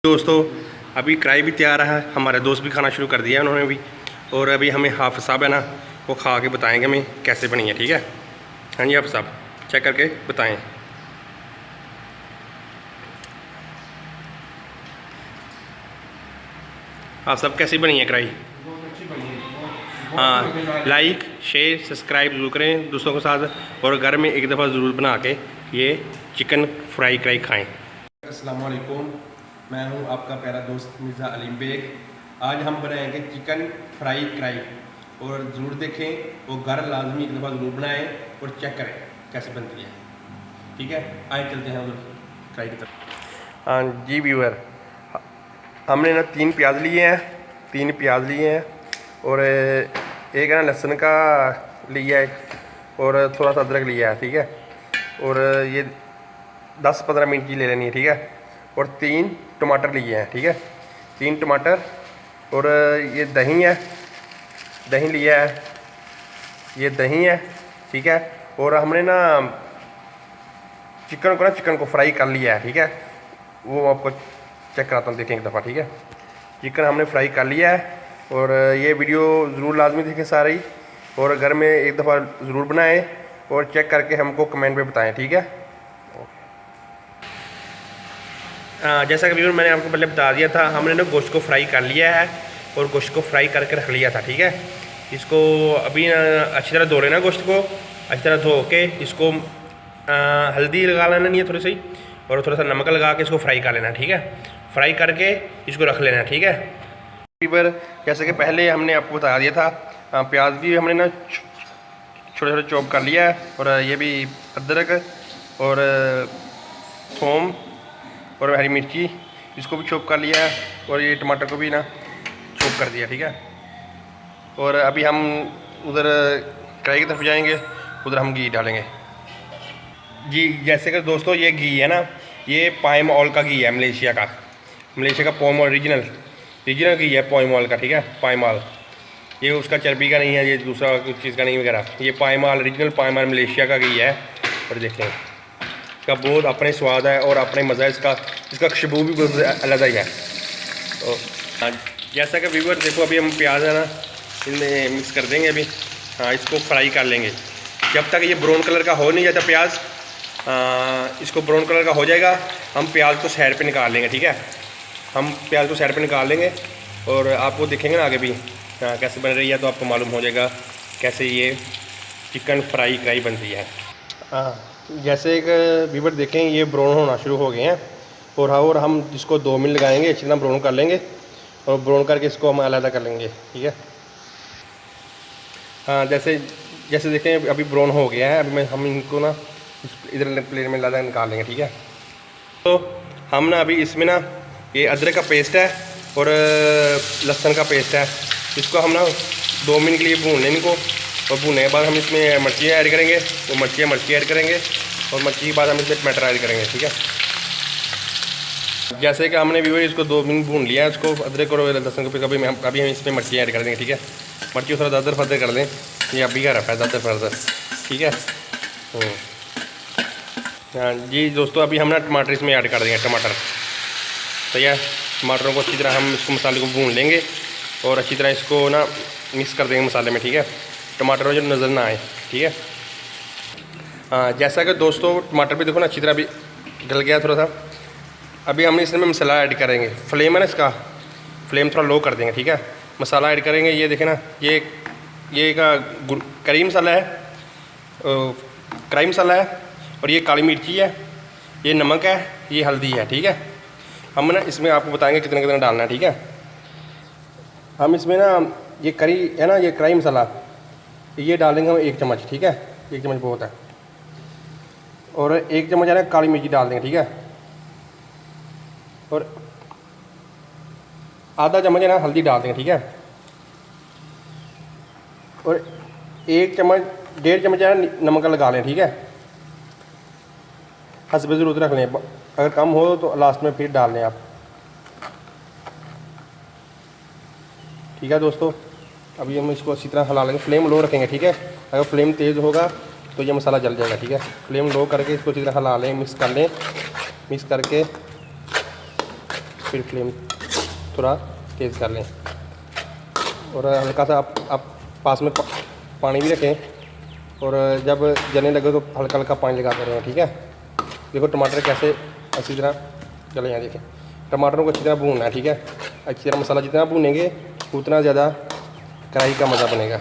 दोस्तों अभी कढ़ाई भी तैयार है, हमारे दोस्त भी खाना शुरू कर दिया है उन्होंने भी। और अभी हमें हाफ़िज़ साहब है ना, वो खा के बताएंगे हमें कैसे बनी है। ठीक है, हाँ जी हाफ़िज़ साहब चेक करके बताएं। आप सब कैसी बनी है कढ़ाई? हाँ, लाइक शेयर सब्सक्राइब ज़रूर करें दोस्तों के साथ, और घर में एक दफ़ा ज़रूर बना के ये चिकन फ्राई कढ़ाई खाएँ। अस्सलाम वालेकुम, मैं हूं आपका प्यारा दोस्त मिर्ज़ा अलीम बेग। आज हम बनाएंगे चिकन फ्राई कढ़ाई, और ज़रूर देखें वो घर लाजमी एक दफ़ा ज़रूर बनाएं और चेक करें कैसे बनती है। ठीक है, आइए चलते हैं उधर कढ़ाई की तरफ। हाँ जी व्यूअर, हमने ना 3 प्याज लिए हैं और एक है ना लहसुन का लिया है और थोड़ा सा अदरक लिया है। ठीक है, और ये 10-15 मिनट की ले लेनी है। ठीक है, और 3 टमाटर लिए हैं। ठीक है, 3 टमाटर, और ये दही है, दही लिया है, ये दही है। ठीक है, और हमने ना चिकन को फ्राई कर लिया है। ठीक है, वो आपको चेक कराता हूँ, देखें एक दफ़ा। ठीक है, चिकन हमने फ्राई कर लिया है, और ये वीडियो ज़रूर लाजमी देखें सारी, और घर में एक दफ़ा ज़रूर बनाएं और चेक करके हमको कमेंट पे बताएं। ठीक है, जैसा कि व्यूअर मैंने आपको पहले बता दिया था, हमने ना गोश्त को फ्राई कर लिया है और गोश्त को फ्राई करके रख लिया था। ठीक है, इसको अभी अच्छी तरह धो लेना, गोश्त को अच्छी तरह धो के इसको हल्दी लगा लेना नहीं है थोड़ी सी, और थोड़ा सा नमक लगा के इसको फ्राई कर लेना। ठीक है, फ्राई करके इसको रख लेना। ठीक है व्यूअर, जैसे कि पहले हमने आपको बता दिया था, प्याज भी हमने ना छोटे छोटे चॉप कर लिया है, और ये भी अदरक और थूम और हरी मिर्ची इसको भी चॉप कर लिया है, और ये टमाटर को भी ना चॉप कर दिया। ठीक है, और अभी हम उधर कढ़ाई की तरफ जाएंगे, उधर हम घी डालेंगे। जी जैसे कि दोस्तों ये घी है ना, ये पाम ऑयल का घी है, मलेशिया का पाम ओरिजिनल घी है पाम ऑयल का। ठीक है, पाम ऑयल, ये उसका चर्बी का नहीं है, ये दूसरा कुछ चीज़ का नहीं वगैरह, ये palm oil original palm oil Malaysia का घी है। और देखें इसका बहुत अपने स्वाद है और अपने मज़ा है, इसका खुशबू भी बहुत अलग ही है। तो जैसा कि व्यूअर देखो, अभी हम प्याज है ना इनमें मिक्स कर देंगे अभी। हाँ, इसको फ्राई कर लेंगे जब तक ये ब्राउन कलर का हो नहीं जाता प्याज। इसको ब्राउन कलर का हो जाएगा, हम प्याज को साइड पे निकाल लेंगे। ठीक है, हम प्याज को साइड पे निकाल लेंगे, और आपको देखेंगे ना आगे भी कैसे बन रही है, तो आपको मालूम हो जाएगा कैसे ये चिकन फ्राई कढ़ाई बनती है। जैसे एक व्यूअर देखें, ये ब्राउन होना शुरू हो गए हैं, और हम इसको 2 मिनट लगाएंगे, अच्छी तरह ब्राउन कर लेंगे, और ब्राउन करके इसको हम अलग कर लेंगे। ठीक है, हाँ जैसे देखें अभी ब्राउन हो गया है, अभी हम इनको ना इधर प्लेट में ज़्यादा निकाल लेंगे। ठीक है, तो हम ना अभी इसमें ना ये अदरक का पेस्ट है और लहसुन का पेस्ट है, इसको हम ना 2 मिनट के लिए भून लें इनको, और भूनने के बाद हम इसमें मिर्ची ऐड करेंगे, वो मिर्ची ऐड करेंगे, और मिर्ची के बाद हम इसमें टमाटर ऐड करेंगे। ठीक है, जैसे कि हमने भी इसको 2 मिनट भून लिया है, इसको अदरक और लहसुन को, अभी हम इसमें मिर्ची ऐड कर देंगे। ठीक है, मिर्ची थोड़ा दरदर फदर कर लें, ये अभी का रखा है दरदर फदर। ठीक है, हाँ जी दोस्तों, अभी हम ना टमाटर इसमें ऐड कर देंगे, टमाटर। तो यह टमाटरों को अच्छी तरह हम इसको मसाले को भून लेंगे, और अच्छी तरह इसको ना मिक्स कर देंगे मसाले में। ठीक है, टमाटर जो नज़र ना आए। ठीक है, हाँ जैसा कि दोस्तों टमाटर भी देखो ना अच्छी तरह अभी गल गया थोड़ा सा। अभी हम इसमें मसाला ऐड करेंगे, फ्लेम है ना इसका, फ्लेम थोड़ा लो कर देंगे। ठीक है, मसाला ऐड करेंगे, ये देखें ना, ये का करी मसाला है, कढ़ाई मसाला है, और ये काली मिर्ची है, ये नमक है, ये हल्दी है। ठीक है, हम ना इसमें आपको बताएंगे कितना कितना डालना है। ठीक है, हम इसमें ना ये करी है ना, ये कढ़ाई मसाला ये डालेंगे हम 1 चम्मच। ठीक है, 1 चम्मच बहुत है, और 1 चम्मच है ना काली मिर्ची डाल देंगे। ठीक है, और आधा चम्मच है ना हल्दी डाल देंगे। ठीक है, और 1 चम्मच 1.5 चम्मच है ना नमक लगा लें। ठीक है, हसब ज़रूरत रख लें, अगर कम हो तो लास्ट में फिर डाल लें आप। ठीक है दोस्तों, अभी हम इसको अच्छी तरह हिला लेंगे, फ्लेम लो रखेंगे। ठीक है, अगर फ्लेम तेज़ होगा तो ये मसाला जल जाएगा। ठीक है, फ्लेम लो करके इसको अच्छी तरह हिला लें, मिक्स कर लें, मिक्स करके फिर फ्लेम थोड़ा तेज़ कर लें और हल्का सा आप पास में पानी भी रखें और जब जलने लगे तो हल्का हल्का पानी लगाते रहें, ठीक है। देखो टमाटर कैसे अच्छी तरह चले हैं, देखें टमाटरों को अच्छी तरह भूनना है, ठीक है। अच्छी तरह मसाला जितना भूनेंगे उतना ज़्यादा कढ़ाई का मज़ा बनेगा।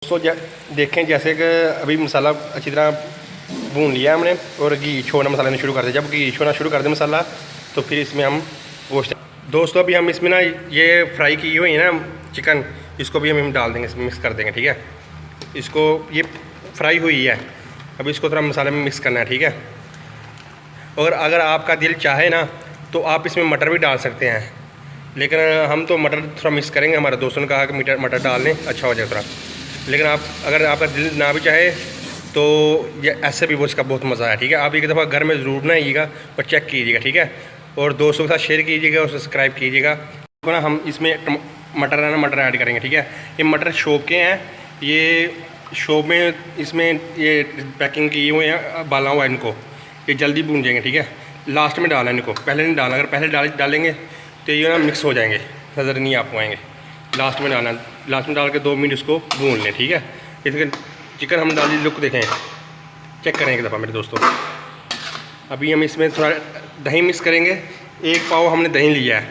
दोस्तों देखें जैसे कि अभी मसाला अच्छी तरह भून लिया हमने और घी छोड़ना मसाला ने शुरू कर दिया। जब घी छोड़ना शुरू कर दे मसाला तो फिर इसमें हम गोश्त, दोस्तों अभी हम इसमें ना ये फ्राई की हुई है ना चिकन, इसको भी हम डाल देंगे, इसमें मिक्स कर देंगे, ठीक है। इसको ये फ्राई हुई है, अब इसको थोड़ा मसाले में मिक्स करना है, ठीक है। और अगर आपका दिल चाहे ना तो आप इसमें मटर भी डाल सकते हैं, लेकिन हम तो मटर थोड़ा मिक्स करेंगे। हमारे दोस्तों ने कहा कि मटर डाल लें, अच्छा हो जाए थोड़ा। लेकिन आप अगर आपका दिल ना भी चाहे तो ये ऐसे भी वो इसका बहुत मज़ा है, ठीक है। आप एक दफ़ा घर में ज़रूर बनाइएगा और चेक कीजिएगा, ठीक है। और दोस्तों के साथ शेयर कीजिएगा और सब्सक्राइब कीजिएगा। तो ना हम इसमें मटर है ना मटर ऐड करेंगे, ठीक है। ये मटर शॉप के हैं, ये शॉप में इसमें ये पैकिंग किए हुए हैं, बाला हुआ है इनको, ये जल्दी भून जाएंगे, ठीक है। लास्ट में डालना इनको, पहले नहीं डालना। अगर पहले डालेंगे तो ये ना मिक्स हो जाएंगे, नज़र नहीं आ पाएंगे। लास्ट में डालना, लास्ट में डाल के 2 मिनट इसको भून लें, ठीक है। इसके चिकन हम डाल लुक देखें, चेक करें एक दफ़ा मेरे दोस्तों। अभी हम इसमें थोड़ा दही मिक्स करेंगे। 1 पाव हमने दही लिया है,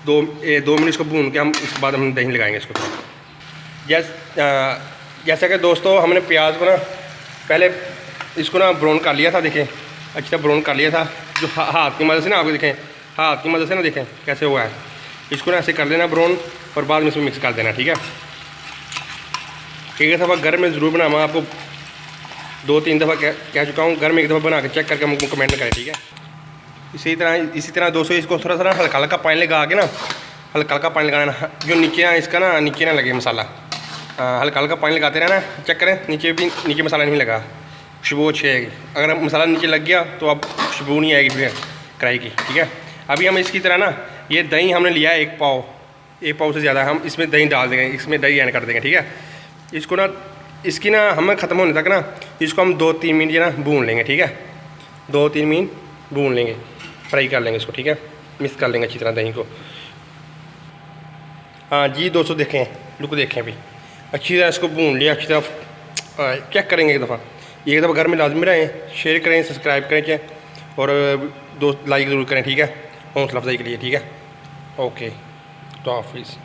2 मिनट इसको भून के हम इसके बाद हम दही लगाएंगे इसको। जैसा कि दोस्तों हमने प्याज को ना पहले इसको ना ब्राउन कर लिया था, देखें अच्छी तरह ब्राउन कर लिया था। जो हाथ की मदद से ना आपको देखें, हाथ की मदद से ना देखें कैसे हुआ है। इसको ना ऐसे कर लेना ब्राउन और बाद में इसमें मिक्स कर देना, ठीक है। एक दफ़ा घर में ज़रूर बनाना, आपको 2-3 दफ़ा कह चुका हूँ, घर में एक दफ़ा बना के चेक करके हमको कमेंट करें, ठीक है। इसी तरह दोस्तों इसको थोड़ा सा हल्का हल्का पानी लगा के ना, हल्का हल्का पानी लगाना, जो नीचे ना इसका ना नीचे ना लगे मसाला। हल्का हल्का पानी लगाते रहना, चेक करें नीचे मसाला नहीं लगा, खुशबू अच्छी आएगी। अगर मसाला नीचे लग गया तो अब खुशबू नहीं आएगी फिर कढ़ाई की, ठीक है। अभी हम इसकी तरह ना ये दही हमने लिया है 1 पाव से ज़्यादा, हम इसमें दही डाल देंगे, इसमें दही ऐड कर देंगे, ठीक है। इसको ना इसकी ना हमें ख़त्म होने तक ना इसको हम 2-3 मिनट ना भून लेंगे, ठीक है। 2-3 मिनट भून लेंगे, फ्राई कर लेंगे इसको, ठीक है। मिक्स कर लेंगे अच्छी तरह दही को। हाँ जी दोस्तों देखें, लुक देखें, अभी अच्छी तरह इसको भून लिया, अच्छी तरह चेक करेंगे एक दफ़ा घर में लाजमी रहें, शेयर करें, सब्सक्राइब करें और दोस्त लाइक ज़रूर करें, ठीक है, हौसला अफजाई के लिए, ठीक है। ओके, तो हाफिज़।